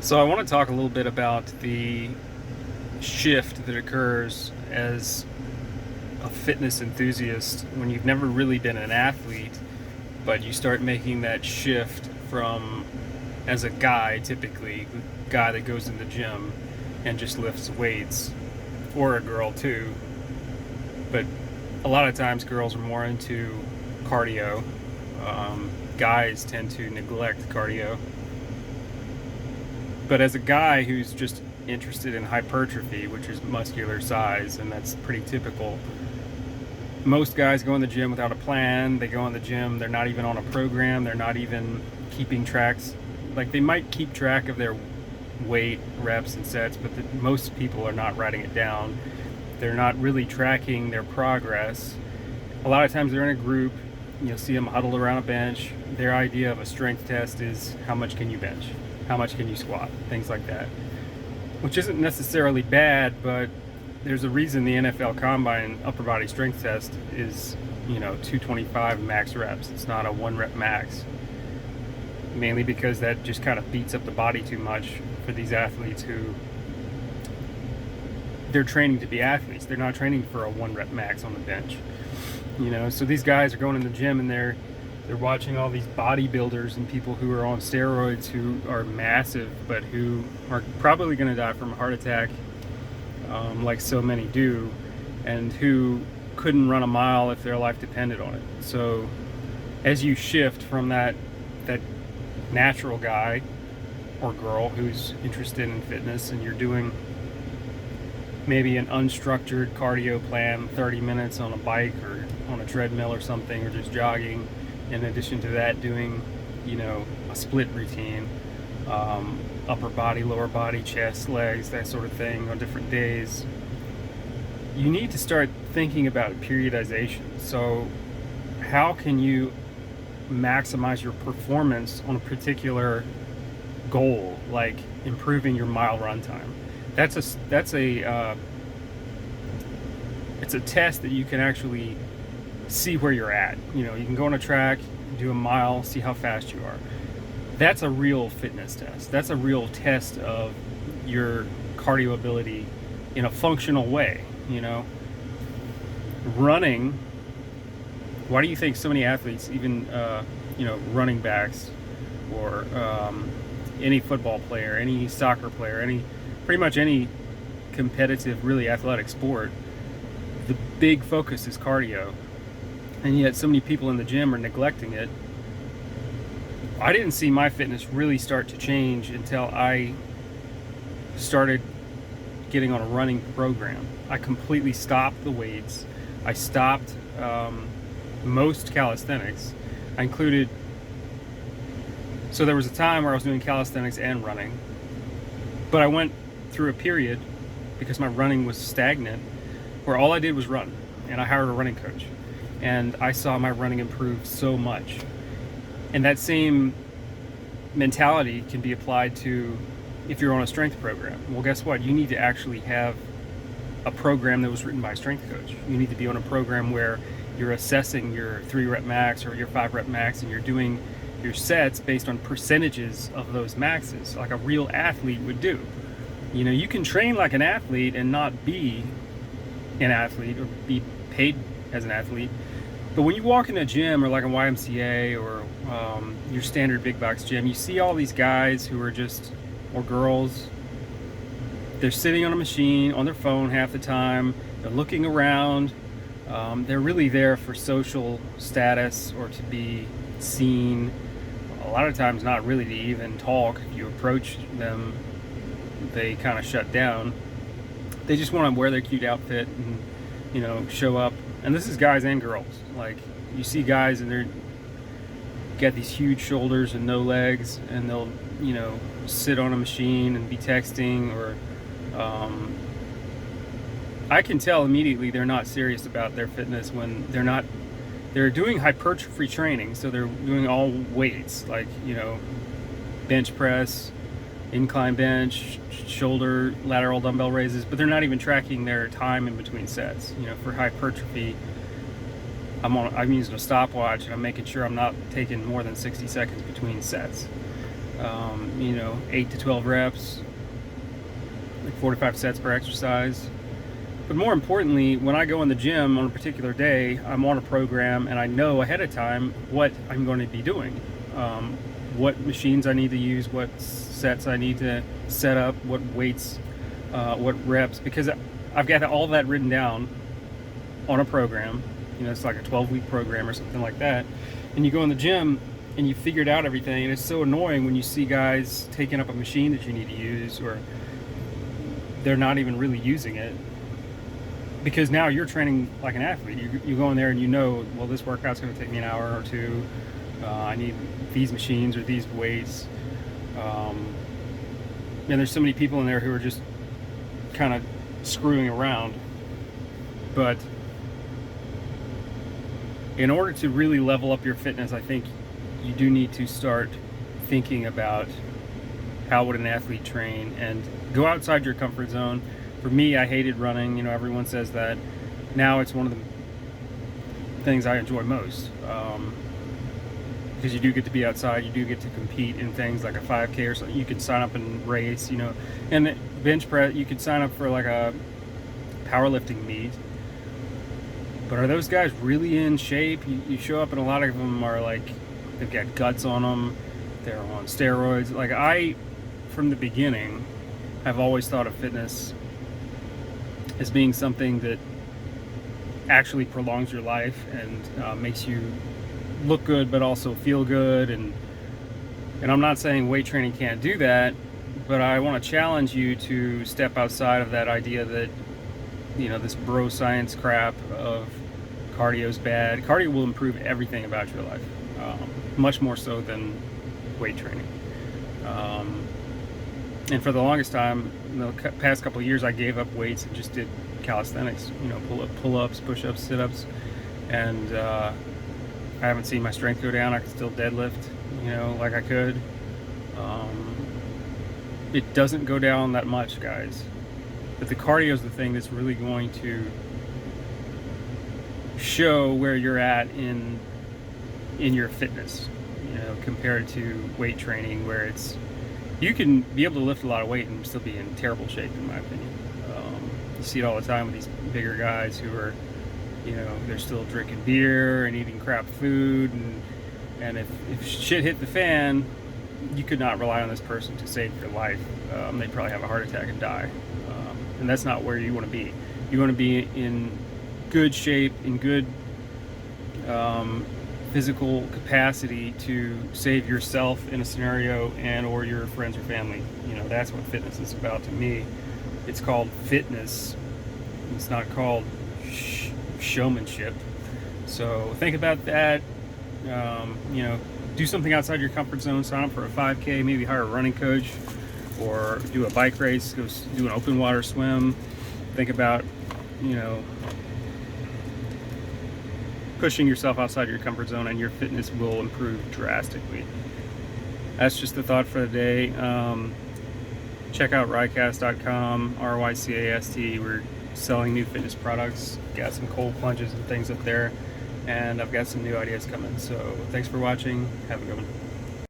So I want to talk a little bit about the shift that occurs as a fitness enthusiast when you've never really been an athlete, but you start making that shift from, as a guy, typically, the guy that goes in the gym and just lifts weights, or a girl too, but a lot of times girls are more into cardio. Guys tend to neglect cardio. But as a guy who's just interested in hypertrophy, which is muscular size, and that's pretty typical, most guys go in the gym without a plan. They go in the gym, they're not even on a program, they're not even keeping tracks. Like, they might keep track of their weight, reps, and sets, but most people are not writing it down. They're not really tracking their progress. A lot of times they're in a group, you'll see them huddled around a bench. Their idea of a strength test is how much can you bench? How much can you squat? Things like that. Which isn't necessarily bad, but there's a reason the NFL Combine upper body strength test is, 225 max reps. It's not a 1 rep max. Mainly because that just kind of beats up the body too much for these athletes who they're training to be athletes. They're not training for a 1 rep max on the bench. So these guys are going in the gym and they're watching all these bodybuilders and people who are on steroids who are massive, but who are probably going to die from a heart attack, like so many do, and who couldn't run a mile if their life depended on it. So as you shift from that natural guy or girl who's interested in fitness, and you're doing maybe an unstructured cardio plan, 30 minutes on a bike or on a treadmill or something, or just jogging, in addition to that doing a split routine, upper body, lower body, chest, legs, that sort of thing on different days, you need to start thinking about periodization. So how can you maximize your performance on a particular goal, like improving your mile run time? It's a test that you can actually see where you're at. You can go on a track, do a mile, see how fast you are. That's a real fitness test. That's a real test of your cardio ability in a functional way. Running, why do you think so many athletes, even running backs, or any football player, any soccer player, pretty much any competitive, really athletic sport, the big focus is cardio, and yet so many people in the gym are neglecting it? I didn't see my fitness really start to change until I started getting on a running program. I completely stopped the weights. I stopped most calisthenics. I included, so there was a time where I was doing calisthenics and running, but I went through a period, because my running was stagnant, where all I did was run, and I hired a running coach, and I saw my running improve so much. And that same mentality can be applied to if you're on a strength program. Well, guess what? You need to actually have a program that was written by a strength coach. You need to be on a program where you're assessing your 3 rep max or your 5 rep max, and you're doing your sets based on percentages of those maxes, like a real athlete would do. You can train like an athlete and not be an athlete or be paid as an athlete. But when you walk in a gym, or like a YMCA, or your standard big box gym, you see all these guys who are just, or girls, they're sitting on a machine on their phone half the time, they're looking around, they're really there for social status or to be seen. A lot of times not really to even talk. If you approach them, they kind of shut down. They just want to wear their cute outfit and show up. And this is guys and girls. Like, you see guys and they're got these huge shoulders and no legs, and they'll sit on a machine and be texting, or I can tell immediately they're not serious about their fitness when they're doing hypertrophy training. So they're doing all weights, like bench press, incline bench, shoulder, lateral dumbbell raises, but they're not even tracking their time in between sets. For hypertrophy, I'm using a stopwatch, and I'm making sure I'm not taking more than 60 seconds between sets. You know, 8 to 12 reps, like 45 sets per exercise. But more importantly, when I go in the gym on a particular day, I'm on a program and I know ahead of time what I'm going to be doing, what machines I need to use, what sets I need to set up, what weights, what reps, because I've got all that written down on a program. You know, it's like a 12-week program or something like that. And you go in the gym and you figured out everything, and it's so annoying when you see guys taking up a machine that you need to use, or they're not even really using it, because now you're training like an athlete. You go in there and you know, well, this workout's going to take me an hour or two. I need these machines or these weights. And there's so many people in there who are just kind of screwing around. But in order to really level up your fitness, I think you do need to start thinking about how would an athlete train and go outside your comfort zone. For me, I hated running. You know, everyone says that. Now it's one of the things I enjoy most, because you do get to be outside. You do get to compete in things like a 5K or something. You could sign up and race, you know. And bench press, you could sign up for like a powerlifting meet. But are those guys really in shape? You show up and a lot of them are like, they've got guts on them. They're on steroids. Like, I, from the beginning, have always thought of fitness as being something that actually prolongs your life and makes you look good but also feel good. And I'm not saying weight training can't do that, but I want to challenge you to step outside of that idea that, you know, this bro science crap of cardio's bad. Cardio will improve everything about your life, much more so than weight training. And for the longest time, in the past couple of years, I gave up weights and just did calisthenics, you know, pull-ups, push-ups, sit-ups, and I haven't seen my strength go down. I can still deadlift, you know, like I could. It doesn't go down that much, guys. But the cardio is the thing that's really going to show where you're at in your fitness, you know, compared to weight training, where it's, you can be able to lift a lot of weight and still be in terrible shape, in my opinion. You see it all the time with these bigger guys who are, you know, they're still drinking beer and eating crap food, and if shit hit the fan, you could not rely on this person to save your life. They'd probably have a heart attack and die. And that's not where you want to be. You want to be in good shape, in good physical capacity to save yourself in a scenario, and or your friends or family. You know, that's what fitness is about to me. It's called fitness. It's not called showmanship. So think about that. You know, do something outside your comfort zone. Sign up for a 5K, maybe hire a running coach, or do a bike race, go do an open water swim. Think about, you know, pushing yourself outside your comfort zone, and your fitness will improve drastically. That's just the thought for the day. Check out rycast.com, RYCAST. We're selling new fitness products. Got some cold plunges and things up there, and I've got some new ideas coming. So thanks for watching. Have a good one.